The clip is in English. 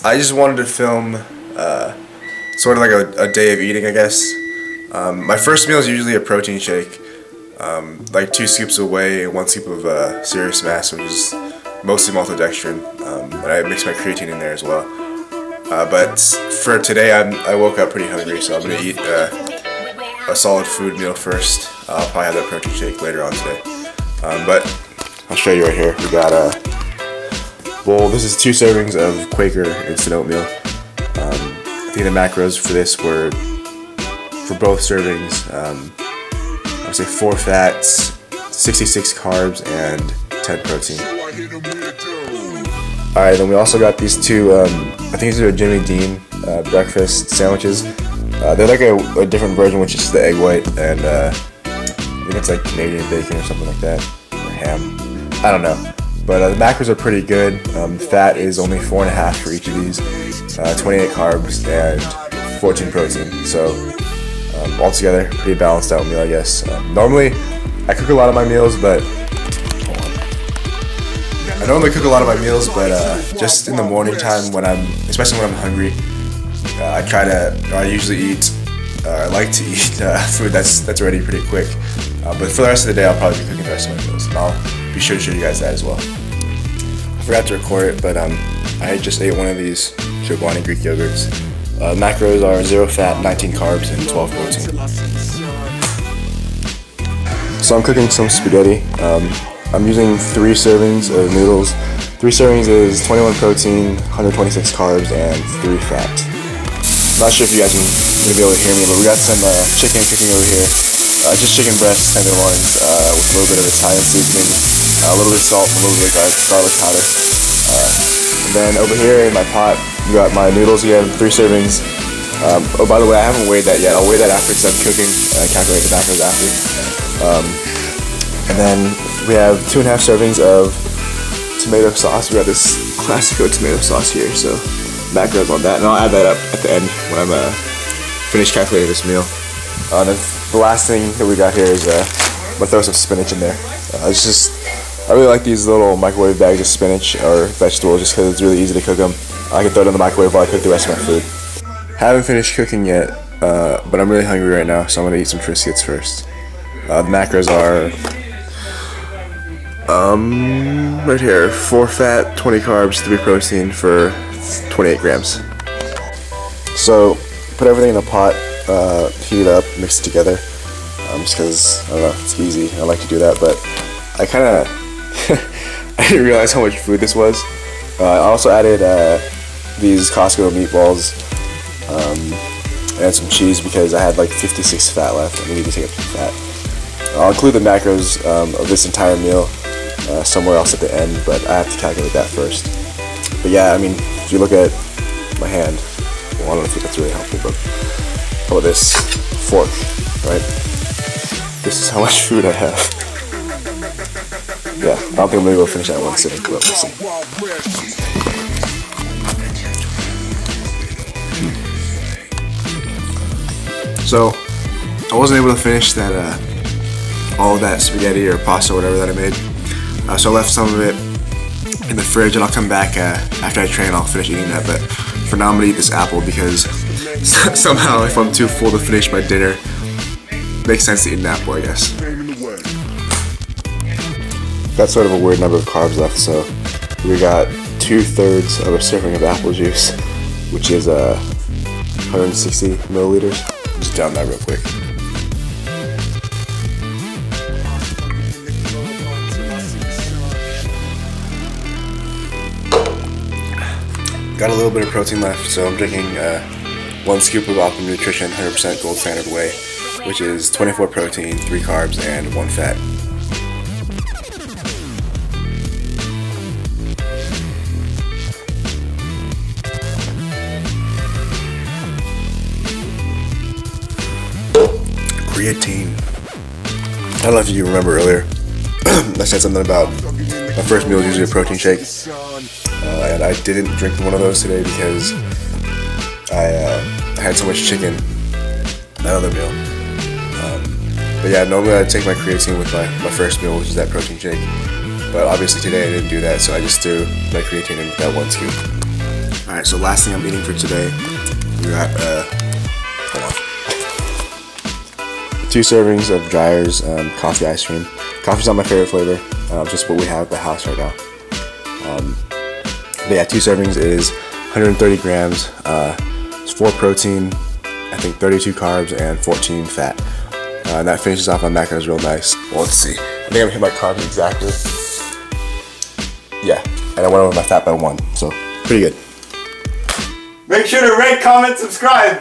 I just wanted to film sort of like a day of eating, I guess. My first meal is usually a protein shake, like 2 scoops of whey and 1 scoop of serious mass, which is mostly maltodextrin, and I mix my creatine in there as well. But for today, I woke up pretty hungry, so I'm going to eat a solid food meal first. I'll probably have that protein shake later on today. But I'll show you right here. We got well, this is 2 servings of Quaker instant oatmeal. I think the macros for this were, for both servings, I would say 4 fats, 66 carbs, and 10 protein. Alright, then we also got these 2, I think these are Jimmy Dean breakfast sandwiches. They're like a different version, which is the egg white, and I think it's like Canadian bacon or something like that, or ham. I don't know. But the macros are pretty good. The fat is only 4.5 for each of these, 28 carbs and 14 protein. So altogether, pretty balanced out meal, I guess. Normally, I cook a lot of my meals, but just in the morning time when especially when I'm hungry, I usually eat. I like to eat food that's already pretty quick. But for the rest of the day, I'll probably be cooking the rest of my meals, and I'll be sure to show you guys that as well. I forgot to record it, but I just ate one of these Chobani Greek yogurts. Macros are 0 fat, 19 carbs, and 12 protein. So I'm cooking some spaghetti. I'm using 3 servings of noodles. 3 servings is 21 protein, 126 carbs, and 3 fat. Not sure if you guys are going to be able to hear me, but we got some chicken cooking over here. Just chicken breasts, tenderloins, with a little bit of Italian seasoning, a little bit of salt, a little bit of garlic powder. And then over here in my pot, we got my noodles. We have 3 servings. Oh, by the way, I haven't weighed that yet. I'll weigh that after it's done cooking, calculate the macros after. And then we have 2.5 servings of tomato sauce. We got this PASSiO tomato sauce here, so macros on that. And I'll add that up at the end when I'm finished calculating this meal. Then the last thing that we got here is I'm gonna throw some spinach in there. I really like these little microwave bags of spinach or vegetables just because it's really easy to cook them. I can throw it in the microwave while I cook the rest of my food. Haven't finished cooking yet, but I'm really hungry right now, so I'm gonna eat some Triscuits first. The macros are right here: 4 fat, 20 carbs, 3 protein for 28 grams. So put everything in a pot. Heat it up, mix it together, just because, I don't know, it's easy. I like to do that, but I kind of I didn't realize how much food this was. I also added these Costco meatballs and some cheese because I had like 56 fat left and I needed to take up some fat. I'll include the macros of this entire meal somewhere else at the end, but I have to calculate that first. But yeah, I mean, if you look at my hand, well, I don't know if that's really helpful, but how about this fork, right? This is how much food I have. Yeah, I don't think I'm gonna go finish that in one sitting, but we'll see. So, I wasn't able to finish that, all of that spaghetti or pasta or whatever that I made. So I left some of it in the fridge, and I'll come back after I train. I'll finish eating that. But for now, I'm gonna eat this apple because somehow, if I'm too full to finish my dinner, it makes sense to eat an apple, I guess. Got sort of a weird number of carbs left, so we got 2/3 of a serving of apple juice, which is 160 milliliters. Just down that real quick. Got a little bit of protein left, so I'm drinking 1 scoop of Optimum Nutrition 100% Gold Standard Whey, which is 24 protein, 3 carbs, and 1 fat. Creatine. I don't know if you remember earlier, I said something about my first meal is usually a protein shake, and I didn't drink one of those today because I had so much chicken that other meal. But yeah, normally I take my creatine with my first meal, which is that protein shake. But obviously today I didn't do that, so I just threw my creatine in with that 1 scoop. Alright, so last thing I'm eating for today, we got, hold on. 2 servings of Dryer's coffee ice cream. Coffee's not my favorite flavor, just what we have at the house right now. But yeah, 2 servings is 130 grams. It's 4 protein, I think 32 carbs, and 14 fat. And that finishes off my macros real nice. Well, let's see. I think I'm gonna hit my carbs exactly. Yeah, and I went over my fat by 1, so pretty good. Make sure to rate, comment, subscribe.